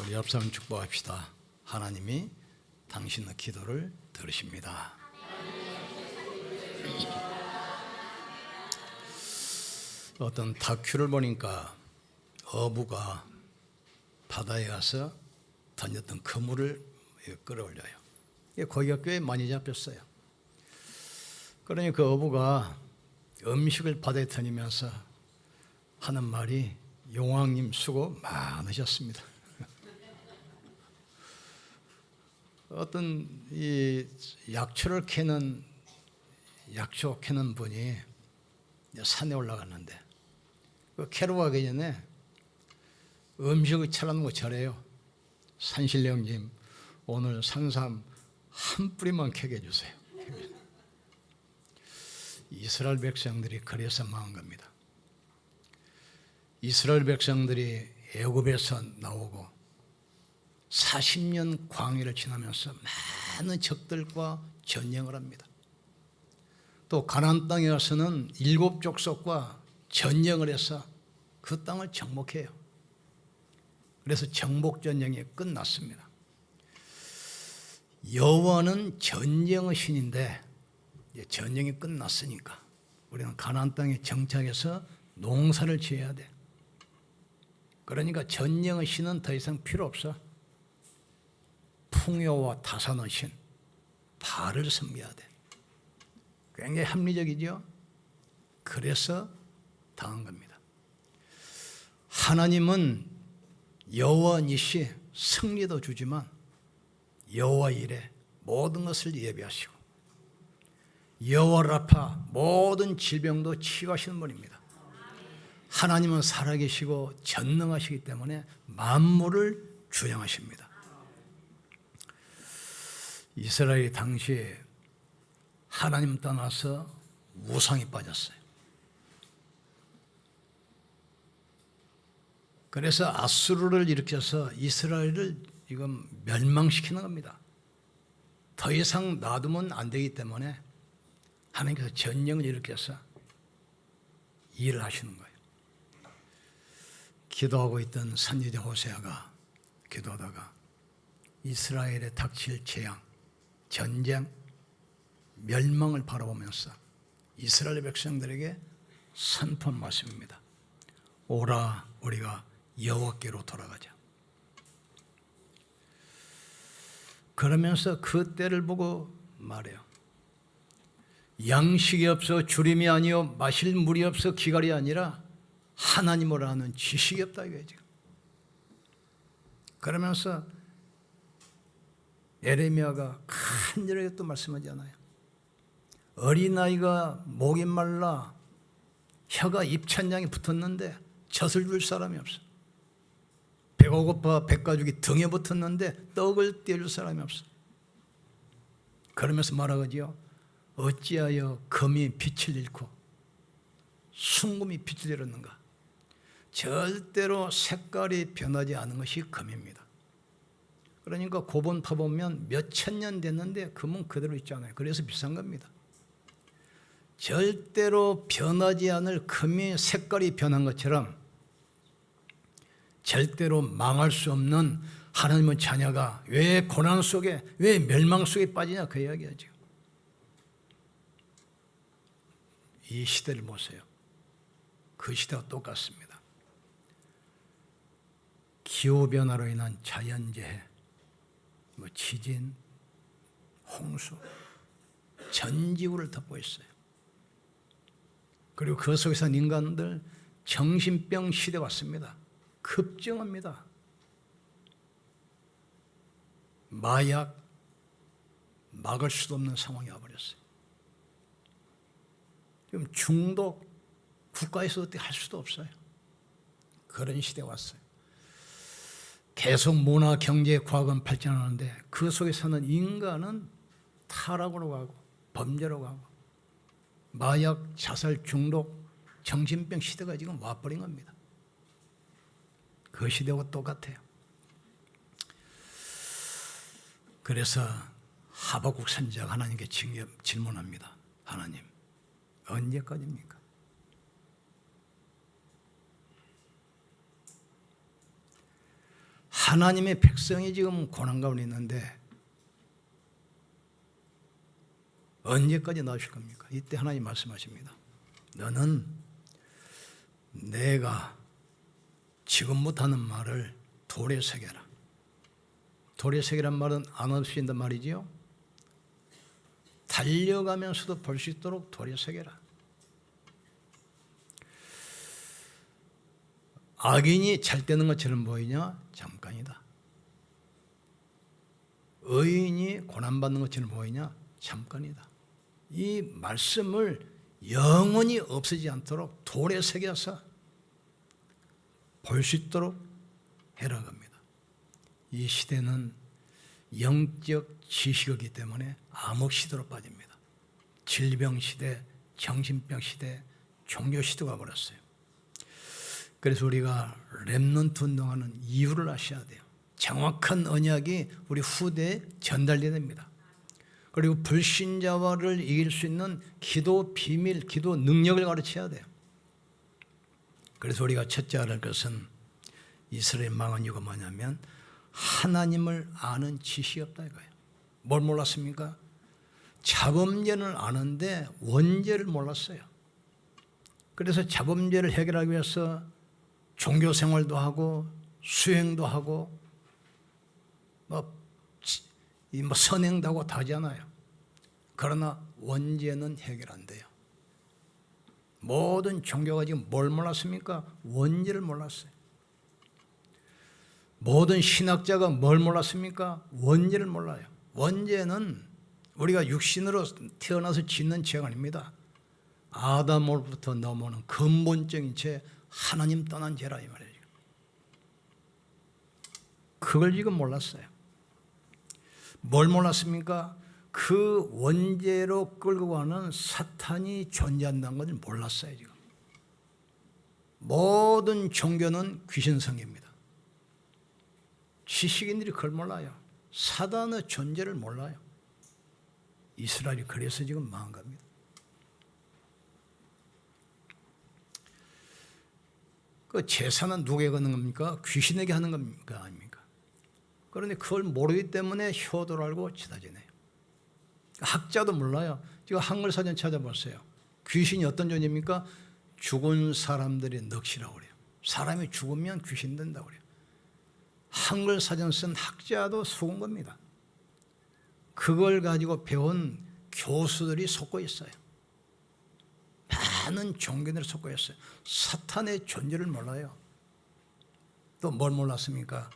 우리 옆 사람 축복합시다. 하나님이 당신의 기도를 들으십니다. 어떤 다큐를 보니까 어부가 바다에 가서 던졌던 그물을 끌어올려요. 고기가 꽤 많이 잡혔어요. 그러니 그 어부가 음식을 바다에 던지면서 하는 말이 용왕님 수고 많으셨습니다. 어떤 이 약초 캐는 분이 산에 올라갔는데 그 캐러 가기 전에 음식을 차려놓은 거 저래요. 산신령님 오늘 산삼 한 뿌리만 캐게 해주세요. 이스라엘 백성들이 그래서 망한 겁니다. 이스라엘 백성들이 애굽에서 나오고 40년 광야를 지나면서 많은 적들과 전쟁을 합니다. 또 가나안 땅에 가서는 7 족속과 전쟁을 해서 그 땅을 정복해요. 그래서 정복 전쟁이 끝났습니다. 여호와는 전쟁의 신인데 전쟁이 끝났으니까 우리는 가나안 땅에 정착해서 농사를 지어야 돼. 그러니까 전쟁의 신은 더 이상 필요 없어. 풍요와 다산의 신 바알을 섬겨야 돼. 굉장히 합리적이죠. 그래서 당한 겁니다. 하나님은 여호와 니시 승리도 주지만 여호와 일에 모든 것을 예비하시고 여호와 라파 모든 질병도 치유하시는 분입니다. 하나님은 살아계시고 전능하시기 때문에 만물을 주장하십니다. 이스라엘이 당시에 하나님 떠나서 우상에 빠졌어요. 그래서 아수르를 일으켜서 이스라엘을 이건 멸망시키는 겁니다. 더 이상 놔두면 안 되기 때문에 하나님께서 전쟁을 일으켜서 일을 하시는 거예요. 기도하고 있던 선지자 호세아가 기도하다가 이스라엘에 닥칠 재앙, 전쟁, 멸망을 바라보면서 이스라엘 백성들에게 선포한 말씀입니다. 오라 우리가 여호와께로 돌아가자. 그러면서 그 때를 보고 말해요. 양식이 없어 주림이 아니요 마실 물이 없어 기갈이 아니라 하나님을 아는 지식이 없다 이거예요 지금. 그러면서 에레미야가 간절하게 또 말씀하지 않아요. 어린아이가 목이 말라 혀가 입천장에 붙었는데 젖을 줄 사람이 없어. 배가 고파 백가죽이 등에 붙었는데 떡을 떼줄 사람이 없어. 그러면서 말하거든요. 어찌하여 금이 빛을 잃고 순금이 빛을 잃었는가. 절대로 색깔이 변하지 않은 것이 금입니다. 그러니까 고본 파보면 몇천 년 됐는데 금은 그대로 있잖아요. 그래서 비싼 겁니다. 절대로 변하지 않을 금이 색깔이 변한 것처럼 절대로 망할 수 없는 하나님의 자녀가 왜 고난 속에, 왜 멸망 속에 빠지냐 그 이야기하죠. 이 시대를 보세요. 그 시대와 똑같습니다. 기후변화로 인한 자연재해, 지진, 홍수, 전 지구를 덮고 있어요. 그리고 그 속에서 인간들 정신병 시대 왔습니다. 급증합니다. 마약 막을 수도 없는 상황이 와버렸어요. 지금 중독 국가에서 어떻게 할 수도 없어요. 그런 시대 왔어요. 계속 문화, 경제, 과학은 발전하는데 그 속에 사는 인간은 타락으로 가고 범죄로 가고 마약, 자살, 중독, 정신병 시대가 지금 와버린 겁니다. 그 시대와 똑같아요. 그래서 하박국 선지자가 하나님께 질문합니다. 하나님, 언제까지입니까? 하나님의 백성이 지금 고난 가운데 있는데 언제까지 나오실 겁니까? 이때 하나님 말씀하십니다. 너는 내가 지금부터 하는 말을 돌에 새겨라. 돌에 새기란 말은 안 없어진단 말이지요. 달려가면서도 볼 수 있도록 돌에 새겨라. 악인이 잘 되는 것처럼 보이냐? 잠깐이다. 의인이 고난받는 것처럼 보이냐? 잠깐이다. 이 말씀을 영원히 없어지지 않도록 돌에 새겨서 볼 수 있도록 해라고 합니다. 이 시대는 영적 지식이기 때문에 암흑 시대로 빠집니다. 질병 시대, 정신병 시대, 종교 시대가 버렸어요. 그래서 우리가 렘넌트 운동하는 이유를 아셔야 돼요. 정확한 언약이 우리 후대에 전달돼야 됩니다. 그리고 불신자와를 이길 수 있는 기도 비밀, 기도 능력을 가르쳐야 돼요. 그래서 우리가 첫째 알을 것은 이스라엘 망한 이유가 뭐냐면 하나님을 아는 지식이 없다 이거예요. 뭘 몰랐습니까? 자범죄는 아는데 원죄를 몰랐어요. 그래서 자범죄를 해결하기 위해서 종교 생활도 하고 수행도 하고 선행도 하고 다 하잖아요. 그러나 원죄는 해결 안 돼요. 모든 종교가 지금 뭘 몰랐습니까? 원죄를 몰랐어요. 모든 신학자가 뭘 몰랐습니까? 원죄를 몰라요. 원죄는 우리가 육신으로 태어나서 짓는 죄가 아닙니다. 아담으로부터 넘어오는 근본적인 죄, 하나님 떠난 죄라 이 말이에요. 그걸 지금 몰랐어요. 뭘 몰랐습니까? 그 원죄로 끌고 가는 사탄이 존재한다는 것을 몰랐어요. 지금 모든 종교는 귀신성입니다. 지식인들이 그걸 몰라요. 사단의 존재를 몰라요. 이스라엘이 그래서 지금 망한 겁니다. 그 제사는 누구에게 하는 겁니까? 귀신에게 하는 겁니까? 아닙니까? 그런데 그걸 모르기 때문에 효도를 알고 지나지네요. 학자도 몰라요. 지금 한글 사전 찾아봤어요. 귀신이 어떤 존재입니까? 죽은 사람들의 넋이라고 그래요. 사람이 죽으면 귀신 된다고 그래요. 한글 사전 쓴 학자도 속은 겁니다. 그걸 가지고 배운 교수들이 속고 있어요. 많은 종교들이 속고 있어요. 사탄의 존재를 몰라요. 또 뭘 몰랐습니까?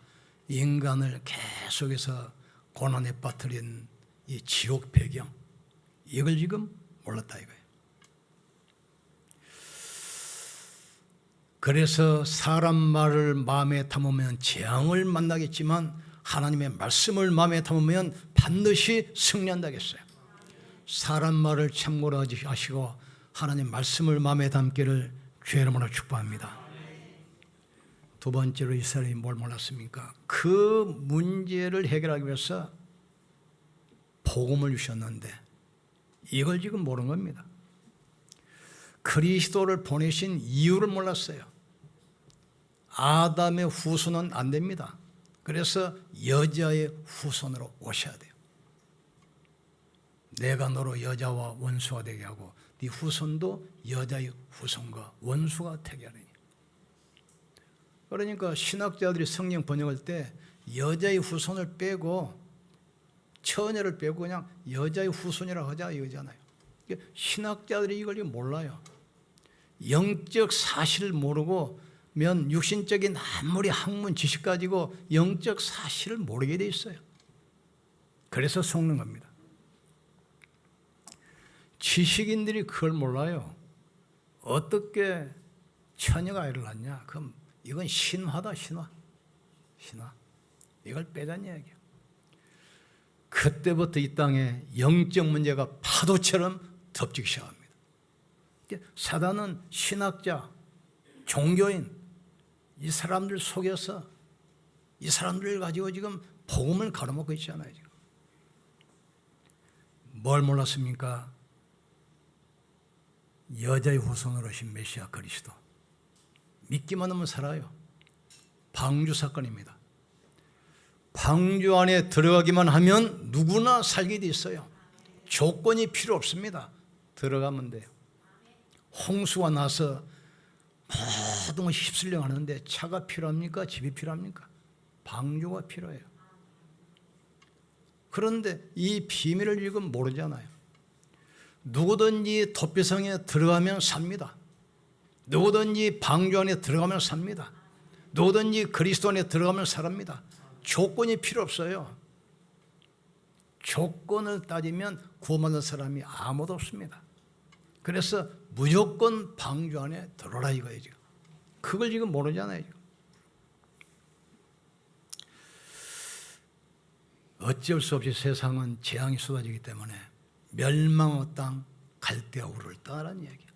인간을 계속해서 고난에 빠뜨린 이 지옥 배경, 이걸 지금 몰랐다 이거예요. 그래서 사람 말을 마음에 담으면 재앙을 만나겠지만 하나님의 말씀을 마음에 담으면 반드시 승리한다겠어요. 사람 말을 참고로 하시고 하나님 말씀을 마음에 담기를 주의 이름으로 축복합니다. 두 번째로 이스라엘이 뭘 몰랐습니까? 그 문제를 해결하기 위해서 복음을 주셨는데 이걸 지금 모르는 겁니다. 그리스도를 보내신 이유를 몰랐어요. 아담의 후손은 안 됩니다. 그래서 여자의 후손으로 오셔야 돼요. 내가 너로 여자와 원수가 되게 하고 네 후손도 여자의 후손과 원수가 되게 하느니. 그러니까 신학자들이 성경 번역할 때 여자의 후손을 빼고 처녀를 빼고 그냥 여자의 후손이라고 하자 이거잖아요. 신학자들이 이걸 몰라요. 영적 사실을 모르고 면 육신적인 아무리 학문 지식 가지고 영적 사실을 모르게 돼 있어요. 그래서 속는 겁니다. 지식인들이 그걸 몰라요. 어떻게 처녀가 아이를 낳냐? 그럼 이건 신화다, 신화. 이걸 빼자는 이야기예요. 그때부터 이 땅에 영적 문제가 파도처럼 덮치기 시작합니다. 사단은 신학자, 종교인, 이 사람들 속여서 이 사람들을 가지고 지금 복음을 가로막고 있잖아요. 지금. 뭘 몰랐습니까? 여자의 후손으로 오신 메시아 그리스도. 믿기만 하면 살아요. 방주 사건입니다. 방주 안에 들어가기만 하면 누구나 살게 돼 있어요. 조건이 필요 없습니다. 들어가면 돼요. 홍수가 나서 모든 것이 휩쓸려 가는데 차가 필요합니까? 집이 필요합니까? 방주가 필요해요. 그런데 이 비밀을 지금 모르잖아요. 누구든지 도피성에 들어가면 삽니다. 누구든지 방주 안에 들어가면 삽니다. 누구든지 그리스도 안에 들어가면 살합니다. 조건이 필요 없어요. 조건을 따지면 구원받는 사람이 아무도 없습니다. 그래서 무조건 방주 안에 들어라 이거예요. 지금. 그걸 지금 모르잖아요. 지금. 어쩔 수 없이 세상은 재앙이 쏟아지기 때문에 멸망의 땅 갈대아우를 떠나라는 얘기야.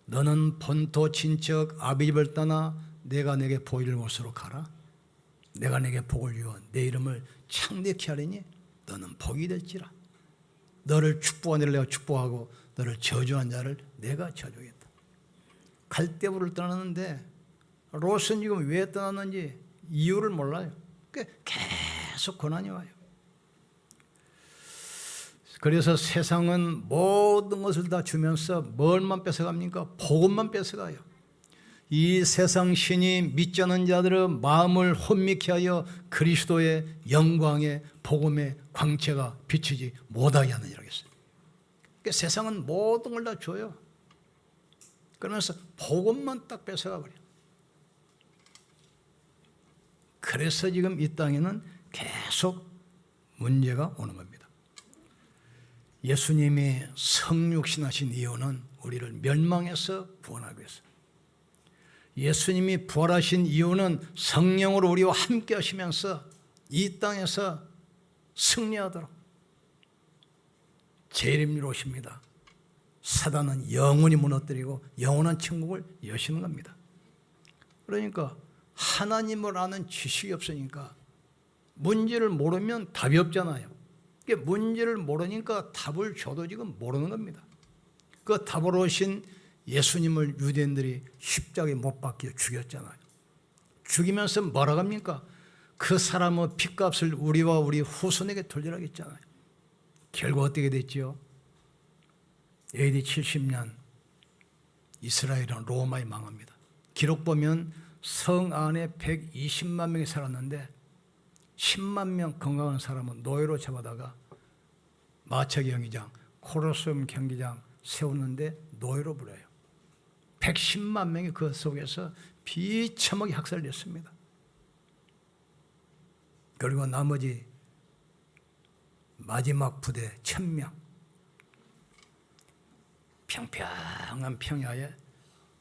너는 본토 친척 아비집을 떠나 내가 내게 보이는 곳으로 가라. 내가 내게 복을 주어 내 이름을 창대케 하리니 너는 복이 될지라. 너를 축복한 자를 내가 축복하고 너를 저주한 자를 내가 저주하겠다. 갈대아우를 떠났는데 롯은 지금 왜 떠났는지 이유를 몰라요. 계속 고난이 와요. 그래서 세상은 모든 것을 다 주면서 뭘만 뺏어갑니까? 복음만 뺏어가요. 이 세상 신이 믿지 않는 자들의 마음을 혼미케 하여 그리스도의 영광의 복음의 광채가 비치지 못하게 하느니라 했어요. 그러니까 세상은 모든 걸 다 줘요. 그러면서 복음만 딱 뺏어가 버려요. 그래서 지금 이 땅에는 계속 문제가 오는 겁니다. 예수님이 성육신하신 이유는 우리를 멸망에서 구원하기 위해서. 예수님이 부활하신 이유는 성령으로 우리와 함께 하시면서 이 땅에서 승리하도록 재림으로 오십니다. 사단은 영원히 무너뜨리고 영원한 천국을 여시는 겁니다. 그러니까 하나님을 아는 지식이 없으니까 문제를 모르면 답이 없잖아요. 문제를 모르니까 답을 줘도 지금 모르는 겁니다. 그 답을 오신 예수님을 유대인들이 십자가에 못 박혀 죽였잖아요. 죽이면서 뭐라고 합니까? 그 사람의 핏값을 우리와 우리 후손에게 돌리라고 했잖아요. 결국 어떻게 됐죠? AD 70년 이스라엘은 로마에 망합니다. 기록 보면 성 안에 120만 명이 살았는데 10만 명 건강한 사람은 노예로 잡아다가 마차 경기장, 코로세움 경기장 세웠는데 노예로 불어요. 110만 명이 그 속에서 비참하게 학살됐습니다. 그리고 나머지 마지막 부대 1000명 평평한 평야에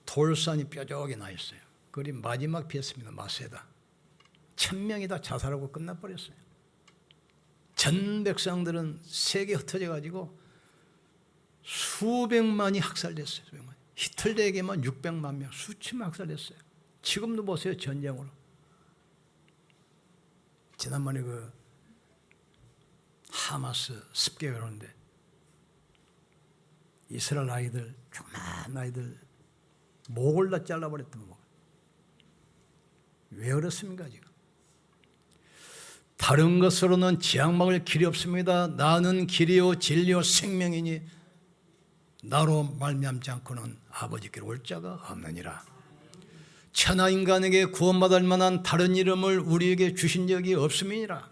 돌산이 뾰족하게 나 있어요. 그리 마지막 피했습니다. 마세다. 1000명이 다 자살하고 끝나버렸어요. 전 백성들은 세계 흩어져 가지고 수백만이 학살됐어요. 수백만. 히틀러에게만 600만 명, 수천만 학살됐어요. 지금도 보세요. 전쟁으로. 지난번에 그 하마스 습격을 하는데 이스라엘 아이들, 조그만 아이들 목을 다 잘라버렸던 거. 왜 그렇습니까 지금? 다른 것으로는 지향 막을 길이 없습니다. 나는 길이요 진리요 생명이니 나로 말미암지 않고는 아버지께로 올 자가 없느니라. 천하 인간에게 구원받을 만한 다른 이름을 우리에게 주신 적이 없음이니라.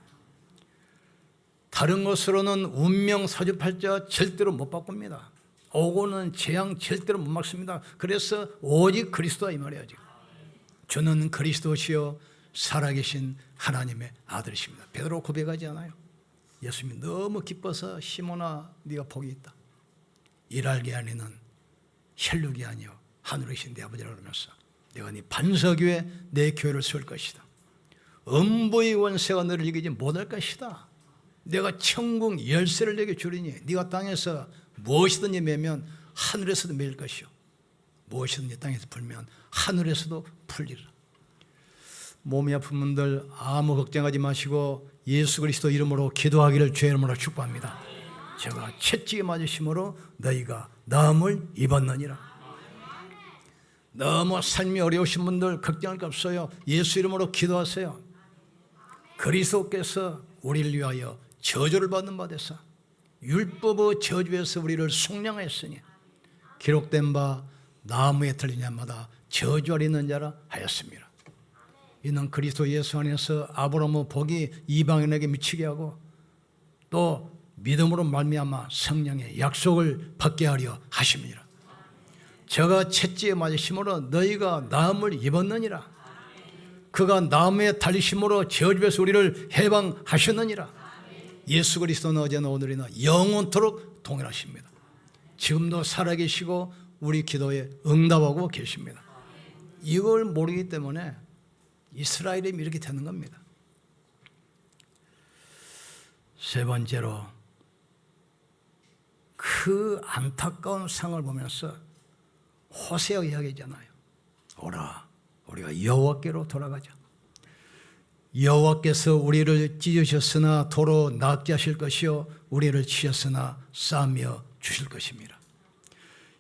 다른 것으로는 운명 사주팔 자 절대로 못 바꿉니다. 오고는 재앙 절대로 못 막습니다. 그래서 오직 그리스도다 이 말이야 지금. 주는 그리스도시요 살아계신 하나님의 아들이십니다. 베드로 고백하지 않아요? 예수님이 너무 기뻐서 시몬아 네가 복이 있다. 일할게 아니는 혈육이 아니요 하늘에 계신 내 아버지라 그러면서 내가 네 반석 위에 내 교회를 세울 것이다. 음부의 원세가 너를 이기지 못할 것이다. 내가 천국 열쇠를 내게 주리니 네가 땅에서 무엇이든지 매면 하늘에서도 매일 것이요 무엇이든지 땅에서 풀면 하늘에서도 풀리라. 몸이 아픈 분들 아무 걱정하지 마시고 예수 그리스도 이름으로 기도하기를 주의 이름으로 축복합니다. 제가 채찍에 맞으심으로 너희가 나음을 입었느니라. 너무 삶이 어려우신 분들 걱정할 거 없어요. 예수 이름으로 기도하세요. 그리스도께서 우리를 위하여 저주를 받는 바 되사 율법의 저주에서 우리를 속량하였으니 기록된 바 나무에 틀린 자마다 저주가 있는 자라 하였습니다. 이는 그리스도 예수 안에서 아브라함의 복이 이방인에게 미치게 하고 또 믿음으로 말미암아 성령의 약속을 받게 하려 하심이라. 저가 채찍에 맞으심으로 너희가 나음을 입었느니라. 그가 나무에 달리심으로 저주에서 우리를 해방하셨느니라. 예수 그리스도는 어제나 오늘이나 영원토록 동일하십니다. 지금도 살아계시고 우리 기도에 응답하고 계십니다. 이걸 모르기 때문에 이스라엘이 이렇게 되는 겁니다. 세 번째로 그 안타까운 상을 보면서 호세아가 이야기하잖아요. 오라, 우리가 여호와께로 돌아가자. 여호와께서 우리를 찢으셨으나 도로 낫게 하실 것이요 우리를 치셨으나 싸며 주실 것입니다.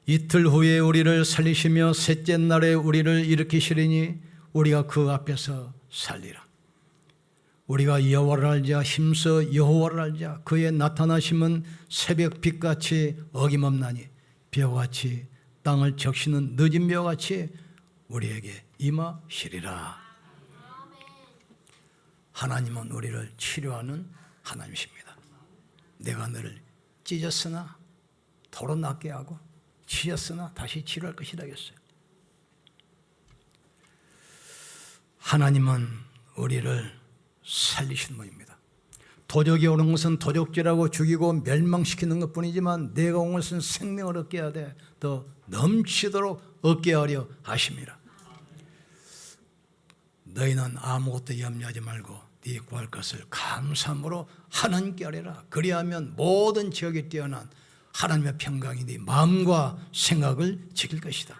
이틀 후에 우리를 살리시며 셋째 날에 우리를 일으키시리니 우리가 그 앞에서 살리라. 우리가 여호와를 알자. 힘써 여호와를 알자. 그의 나타나심은 새벽 빛같이 어김없나니 벼같이 땅을 적시는 늦은 벼같이 우리에게 임하시리라. 하나님은 우리를 치료하는 하나님이십니다. 내가 너를 찢었으나 도로 낫게 하고 치였으나 다시 치료할 것이라 했어요. 하나님은 우리를 살리시는 분입니다. 도적이 오는 것은 도적질하고 죽이고 멸망시키는 것뿐이지만 내가 온 것은 생명을 얻게 하되 더 넘치도록 얻게 하려 하심이라. 너희는 아무것도 염려하지 말고 네 구할 것을 감사함으로 하나님께 아뢰라. 그리하면 모든 지역에 뛰어난 하나님의 평강이 네 마음과 생각을 지킬 것이다.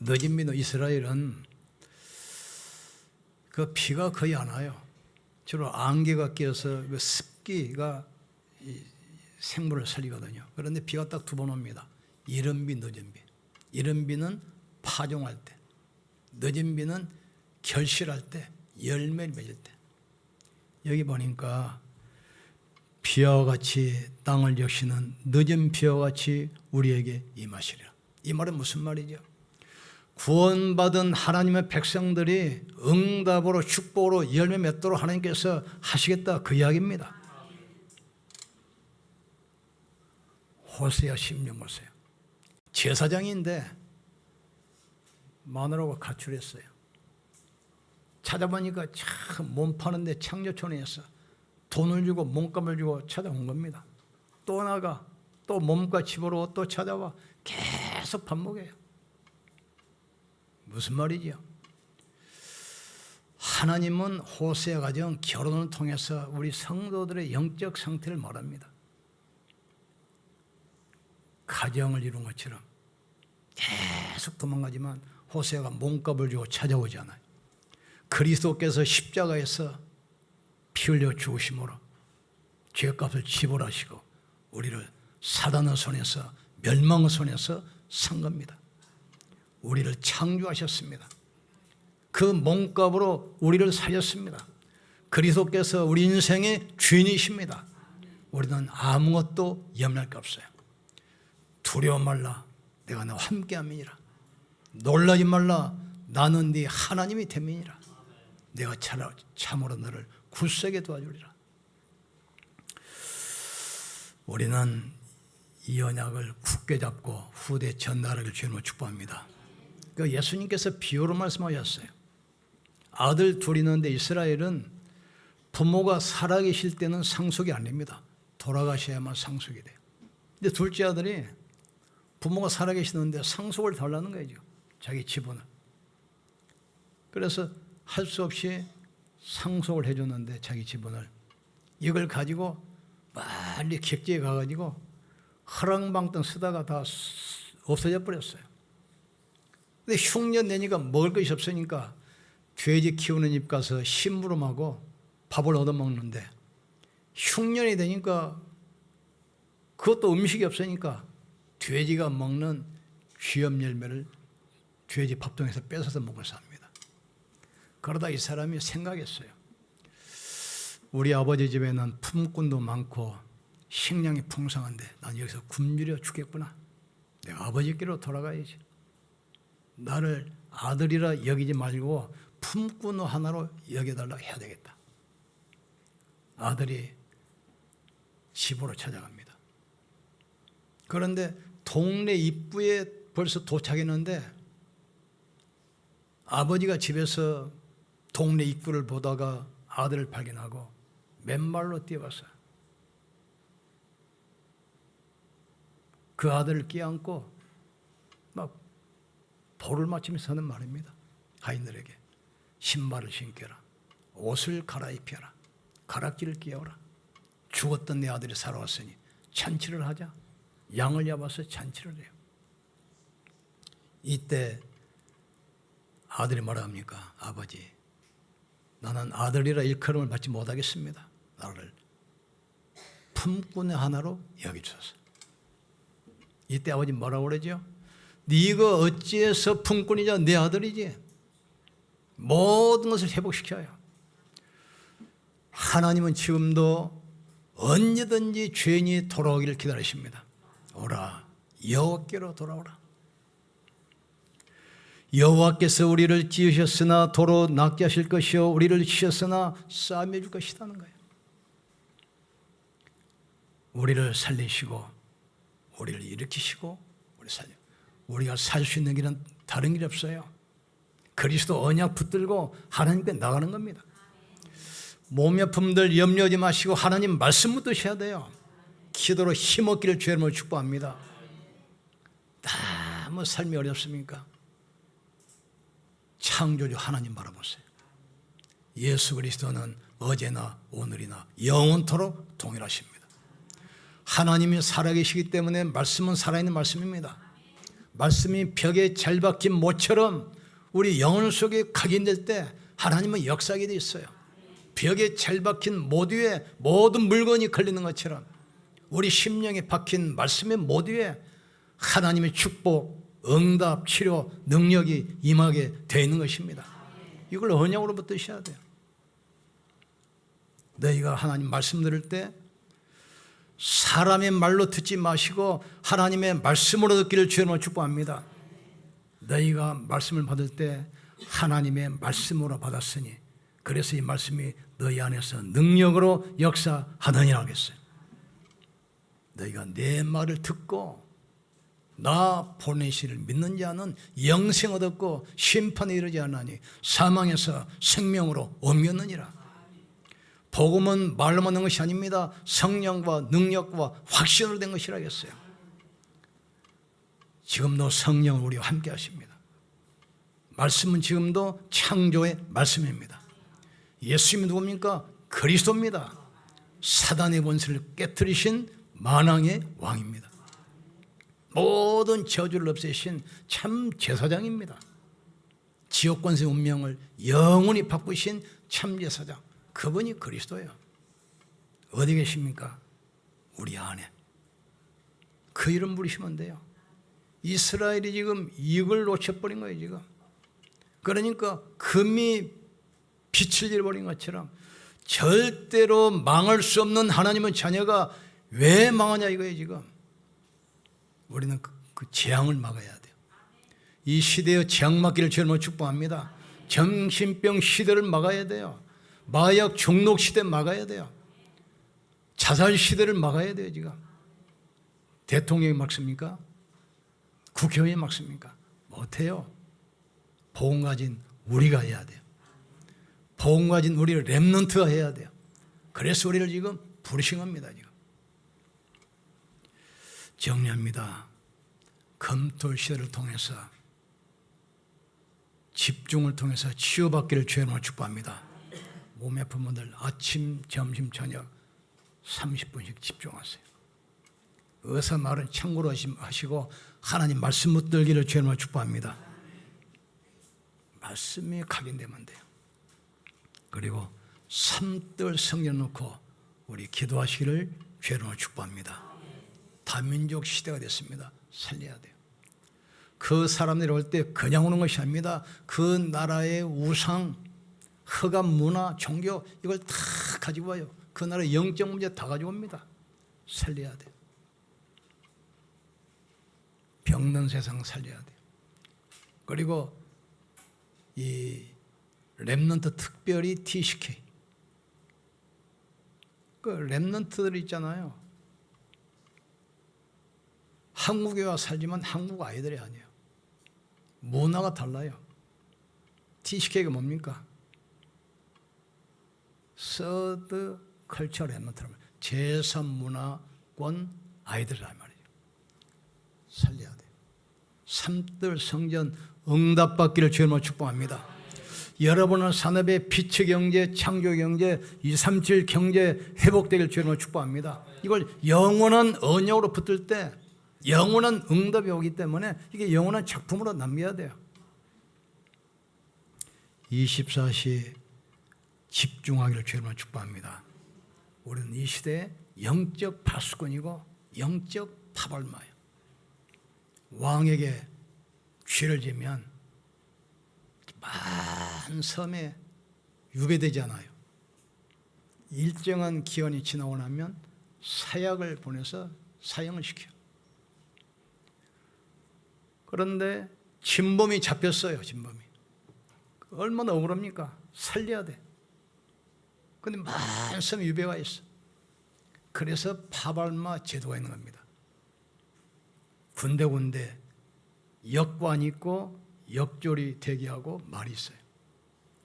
늦은 민족 이스라엘은 그 비가 거의 안 와요. 주로 안개가 끼어서 그 습기가 생물을 살리거든요. 그런데 비가 딱 두 번 옵니다. 이른 비, 늦은 비. 이른 비는 파종할 때, 늦은 비는 결실할 때, 열매를 맺을 때. 여기 보니까 비와 같이 땅을 적시는 늦은 비와 같이 우리에게 임하시리라. 이 말은 무슨 말이죠? 구원받은 하나님의 백성들이 응답으로 축복으로 열매 맺도록 하나님께서 하시겠다 그 이야기입니다. 호세아 10년 보세요. 제사장인데 마누라가 가출했어요. 찾아보니까 참 몸 파는데 창조촌에서 돈을 주고 몸값을 주고 찾아온 겁니다. 또 나가 또 몸값 집으로 또 찾아와 계속 반복해요. 무슨 말이죠? 하나님은 호세아 가정 결혼을 통해서 우리 성도들의 영적 상태를 말합니다. 가정을 이룬 것처럼 계속 도망가지만 호세아가 몸값을 주고 찾아오잖아요. 그리스도께서 십자가에서 피 흘려 죽으심으로 죄값을 지불하시고 우리를 사단의 손에서 멸망의 손에서 산 겁니다. 우리를 창조하셨습니다. 그 몸값으로 우리를 사셨습니다. 그리스도께서 우리 인생의 주인이십니다. 우리는 아무것도 염려할 게 없어요. 두려워 말라, 내가 너와 함께함이니라. 놀라지 말라, 나는 네 하나님이 됨이니라. 내가 참으로 너를 굳세게 도와주리라. 우리는 이 언약을 굳게 잡고 후대 전달하기를 주님으로 축복합니다. 그 예수님께서 비유로 말씀하셨어요. 아들 둘이 있는데 이스라엘은 부모가 살아계실 때는 상속이 안 됩니다. 돌아가셔야만 상속이 돼요. 근데 둘째 아들이 부모가 살아계시는데 상속을 달라는 거죠. 자기 지분을. 그래서 할 수 없이 상속을 해줬는데 자기 지분을 이걸 가지고 빨리 객지에 가가지고 허랑방탕 쓰다가 다 없어져 버렸어요. 근데 흉년 내니까 먹을 것이 없으니까 돼지 키우는 집 가서 심부름하고 밥을 얻어먹는데 흉년이 되니까 그것도 음식이 없으니까 돼지가 먹는 쥐염 열매를 돼지 밥통에서 뺏어서 먹을 삽니다. 그러다 이 사람이 생각했어요. 우리 아버지 집에는 품꾼도 많고 식량이 풍성한데 난 여기서 굶주려 죽겠구나. 내가 아버지께로 돌아가야지. 나를 아들이라 여기지 말고 품꾼 하나로 여겨달라고 해야 되겠다. 아들이 집으로 찾아갑니다. 그런데 동네 입구에 벌써 도착했는데 아버지가 집에서 동네 입구를 보다가 아들을 발견하고 맨발로 뛰어갔어요. 그 아들을 끼안고 막 볼을 맞추면서 하는 말입니다. 하인들에게 신발을 신겨라. 옷을 갈아입혀라. 가락지를 끼워라. 죽었던 내 아들이 살아왔으니 잔치를 하자. 양을 잡아서 잔치를 해요. 이때 아들이 뭐라 합니까? 아버지, 나는 아들이라 일컬음을 받지 못하겠습니다. 나를 품꾼의 하나로 여기소서. 이때 아버지 뭐라고 그러죠? 네가 어찌해서 품꾼이냐? 내 아들이지. 모든 것을 회복시켜요. 하나님은 지금도 언제든지 죄인이 돌아오기를 기다리십니다. 오라, 여호와께로 돌아오라. 여호와께서 우리를 지으셨으나 도로 낫게 하실 것이요 우리를 지으셨으나 싸매 줄 것이라는 거예요. 우리를 살리시고 우리를 일으키시고 우리가 살 수 있는 길은 다른 길이 없어요. 그리스도 언약 붙들고 하나님께 나가는 겁니다. 몸의 아픔들 염려하지 마시고 하나님 말씀 붙드셔야 돼요. 기도로 힘없기를 주님을 축복합니다. 너무 삶이 어렵습니까? 창조주 하나님 바라보세요. 예수 그리스도는 어제나 오늘이나 영원토록 동일하십니다. 하나님이 살아계시기 때문에 말씀은 살아있는 말씀입니다. 말씀이 벽에 잘 박힌 모처럼 우리 영혼 속에 각인될 때 하나님은 역사하게 돼 있어요. 벽에 잘 박힌 모두에 모든 물건이 걸리는 것처럼 우리 심령에 박힌 말씀의 모두에 하나님의 축복, 응답, 치료, 능력이 임하게 되어 있는 것입니다. 이걸 언약으로 붙드셔야 돼요. 너희가 하나님 말씀 들을 때 사람의 말로 듣지 마시고 하나님의 말씀으로 듣기를 주님으로 축복합니다. 너희가 말씀을 받을 때 하나님의 말씀으로 받았으니 그래서 이 말씀이 너희 안에서 능력으로 역사하느니라 하겠어요. 너희가 내 말을 듣고 나 보내시를 믿는 자는 영생을 얻고 심판에 이르지 않으니 사망에서 생명으로 옮겼느니라. 복음은 말로만 된 것이 아닙니다. 성령과 능력과 확신으로 된 것이라 했어요. 지금도 성령은 우리와 함께 하십니다. 말씀은 지금도 창조의 말씀입니다. 예수님이 누굽니까? 그리스도입니다. 사단의 권세를 깨뜨리신 만왕의 왕입니다. 모든 저주를 없애신 참 제사장입니다. 지옥 권세 운명을 영원히 바꾸신 참 제사장, 그분이 그리스도예요. 어디 계십니까? 우리 안에. 그 이름 부르시면 돼요. 이스라엘이 지금 이익을 놓쳐버린 거예요. 지금. 그러니까 금이 빛을 잃어버린 것처럼 절대로 망할 수 없는 하나님의 자녀가 왜 망하냐 이거예요. 지금 우리는 그 재앙을 막아야 돼요. 이 시대의 재앙 막기를 주님으로 축복합니다. 정신병 시대를 막아야 돼요. 마약 중독 시대 막아야 돼요. 자살 시대를 막아야 돼요. 지금 대통령이 막습니까? 국회의원이 막습니까? 못해요. 복음 가진 우리가 해야 돼요. 복음 가진 우리를 렘넌트가 해야 돼요. 그래서 우리를 지금 부르신 겁니다. 지금 정리합니다. 금토 시대를 통해서 집중을 통해서 치유받기를 주님으로 축복합니다. 몸에 아픈 분들 아침, 점심, 저녁 30분씩 집중하세요. 의사 말은 참고로 하시고 하나님 말씀 붙들기를 주님으로 축복합니다. 말씀이 각인되면 돼요. 그리고 삼들 성령 놓고 우리 기도하시기를 주님으로 축복합니다. 다민족 시대가 됐습니다. 살려야 돼요. 그 사람들이 올 때 그냥 오는 것이 아닙니다. 그 나라의 우상, 허감, 문화, 종교 이걸 다 가지고 와요. 그 나라의 영적 문제 다 가지고 옵니다. 살려야 돼. 병든 세상 살려야 돼. 그리고 이 렘넌트 특별히 TCK 그 렘넌트들 있잖아요. 한국에 와 살지만 한국 아이들이 아니에요. 문화가 달라요. TCK가 뭡니까? 서드 컬처 렘넌트라면 제3문화권 아이들이란 말이에요. 살려야 돼요. 삼들 성전 응답받기를 주님으로 축복합니다. 여러분은 산업의 피치 경제, 창조 경제, 237 경제 회복되기를 주님으로 축복합니다. 이걸 영원한 언약으로 붙들 때 영원한 응답이 오기 때문에 이게 영원한 작품으로 남겨야 돼요. 24시 집중하기를 주님으로 축복합니다. 우리는 이 시대에 영적 파수꾼이고 영적 파벌마예요. 왕에게 죄를 지면 많은 섬에 유배되지 않아요. 일정한 기간이 지나고 나면 사약을 보내서 사형을 시켜요. 그런데 진범이 잡혔어요. 진범이. 얼마나 억울합니까? 살려야 돼. 그런데 많은 섬에 유배가 있어. 그래서 파발마 제도가 있는 겁니다. 군데군데 역관이 있고 역졸이 대기하고 말이 있어요.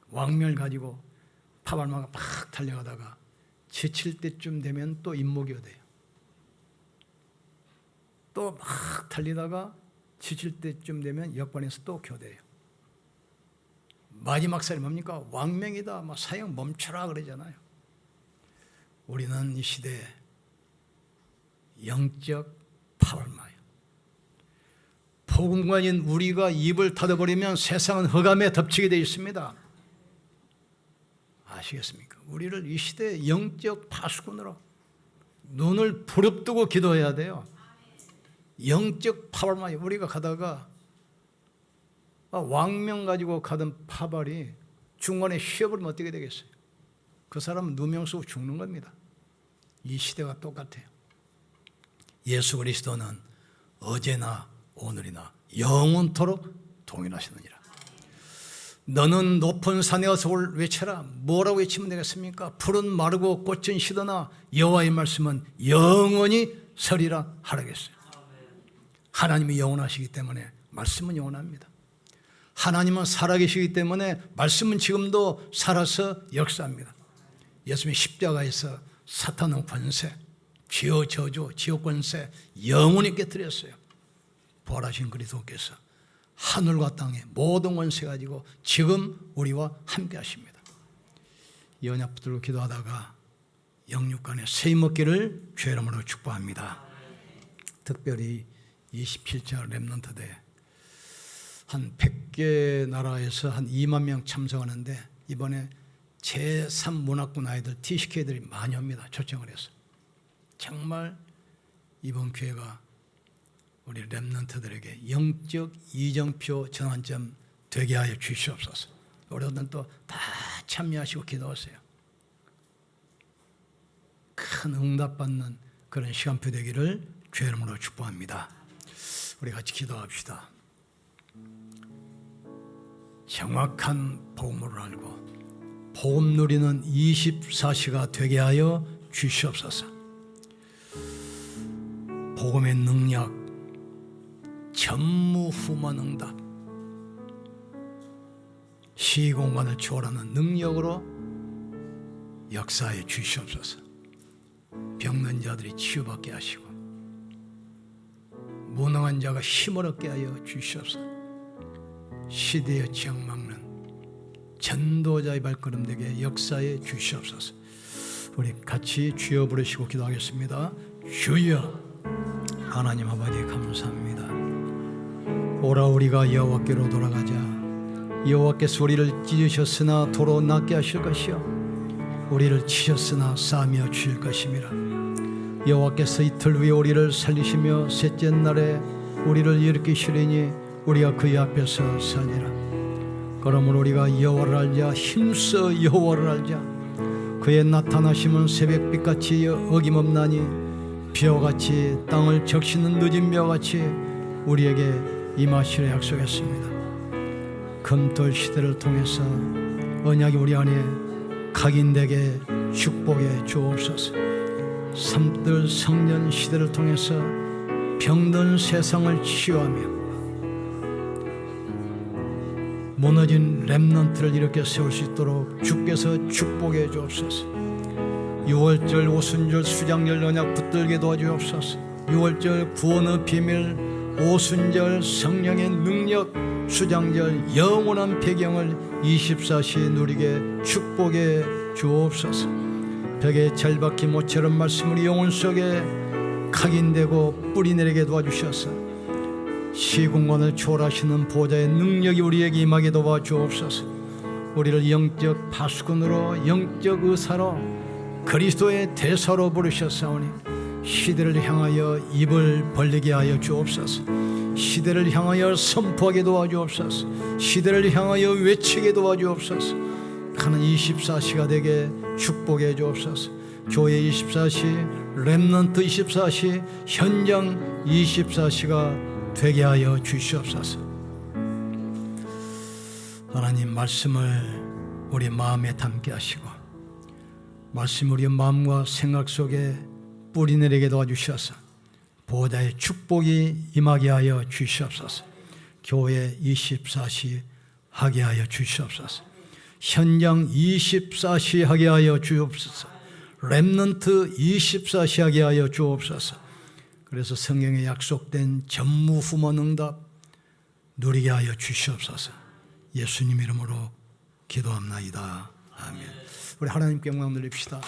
왕명을 가지고 파발마가 막 달려가다가 지칠 때쯤 되면 또 임목이 돼요. 또 막 달리다가 지칠 때쯤 되면 역관에서 또 교대해요. 마지막 살이 뭡니까? 왕명이다. 막 사형 멈춰라 그러잖아요. 우리는 이 시대에 영적 파벌마예요. 복음관인 우리가 입을 닫아버리면 세상은 흑암에 덮치게 되어 있습니다. 아시겠습니까? 우리를 이 시대의 영적 파수꾼으로 눈을 부릅뜨고 기도해야 돼요. 영적 파벌마예요. 우리가 가다가 왕명 가지고 가던 파발이 중간에 쉬어버리면 어떻게 되겠어요? 그 사람은 누명 쓰고 죽는 겁니다. 이 시대가 똑같아요. 예수 그리스도는 어제나 오늘이나 영원토록 동일하시느니라. 너는 높은 산에 가서 외쳐라. 뭐라고 외치면 되겠습니까? 풀은 마르고 꽃은 시드나 여호와의 말씀은 영원히 서리라 하라겠어요. 하나님이 영원하시기 때문에 말씀은 영원합니다. 하나님은 살아계시기 때문에 말씀은 지금도 살아서 역사합니다. 예수님이 십자가에서 사탄의 권세, 죄의 저주, 지옥 권세 영원히 깨뜨렸어요. 부활하신 그리스도께서 하늘과 땅의 모든 권세 가지고 지금 우리와 함께 하십니다. 이 언약 붙들고 기도하다가 영육간에 세임 얻기를 주의 이름으로 축복합니다. 특별히 27절 렘넌트대 한 100개 나라에서 한 2만 명 참석하는데 이번에 제3문화권 아이들 TCK들이 많이 옵니다. 초청을 해서. 정말 이번 기회가 우리 렘넌트들에게 영적 이정표 전환점 되게 하여 주시옵소서. 우리들은 또 다 참여하시고 기도하세요. 큰 응답받는 그런 시간표 되기를 주의 이름으로 축복합니다. 우리 같이 기도합시다. 정확한 복음을 알고 복음 누리는 24시가 되게 하여 주시옵소서. 복음의 능력, 전무후무응답, 시공간을 초월하는 능력으로 역사해 주시옵소서. 병든 자들이 치유받게 하시고 무능한 자가 힘을 얻게 하여 주시옵소서. 시대의 지향막는 전도자의 발걸음 되게 역사해 주시옵소서. 우리 같이 주여 부르시고 기도하겠습니다. 주여. 하나님 아버지 감사합니다. 오라 우리가 여호와께로 돌아가자. 여호와께서 우리를 찢으셨으나 도로 낫게 하실 것이요 우리를 치셨으나 싸매어 주실 것임이라. 여호와께서 이틀 후에 우리를 살리시며 셋째 날에 우리를 일으키시리니 우리가 그의 앞에서 서리라. 그러므로 우리가 여호와를 알자. 힘써 여호와를 알자. 그의 나타나심은 새벽빛같이 어김없나니 비와같이 땅을 적시는 늦은 비와같이 우리에게 임하시려 약속했습니다. 금토일 시대를 통해서 언약이 우리 안에 각인되게 축복해 주옵소서. 삼들 성년 시대를 통해서 병든 세상을 치유하며 무너진 렘넌트를 일으켜 세울 수 있도록 주께서 축복해 주옵소서. 6월절 오순절 수장절 언약 붙들게 도와주옵소서. 6월절 구원의 비밀, 오순절 성령의 능력, 수장절 영원한 배경을 24시 누리게 축복해 주옵소서. 벽에 잘 박힌 모처럼 말씀을 영혼 속에 각인되고 뿌리내리게 도와주셔서 시공간을 초월하시는 보좌의 능력이 우리에게 임하게 도와주옵소서. 우리를 영적 파수꾼으로 영적 의사로 그리스도의 대사로 부르셨사오니 시대를 향하여 입을 벌리게 하여 주옵소서. 시대를 향하여 선포하게 도와주옵소서. 시대를 향하여 외치게 도와주옵소서. 가는 24시가 되게 축복해 주옵소서. 교회 24시, 렘넌트 24시, 현장 24시가 되게 하여 주시옵소서. 하나님 말씀을 우리 마음에 담게 하시고 말씀 우리 마음과 생각 속에 뿌리내리게 도와주셔서 보좌의 축복이 임하게 하여 주시옵소서. 교회 24시 하게 하여 주시옵소서. 현장 24시 하게 하여 주옵소서. 렘넌트 24시 하게 하여 주옵소서. 그래서 성경에 약속된 전무후무 응답 누리게 하여 주시옵소서. 예수님 이름으로 기도합나이다. 아멘. 우리 하나님께 영광 돌립시다.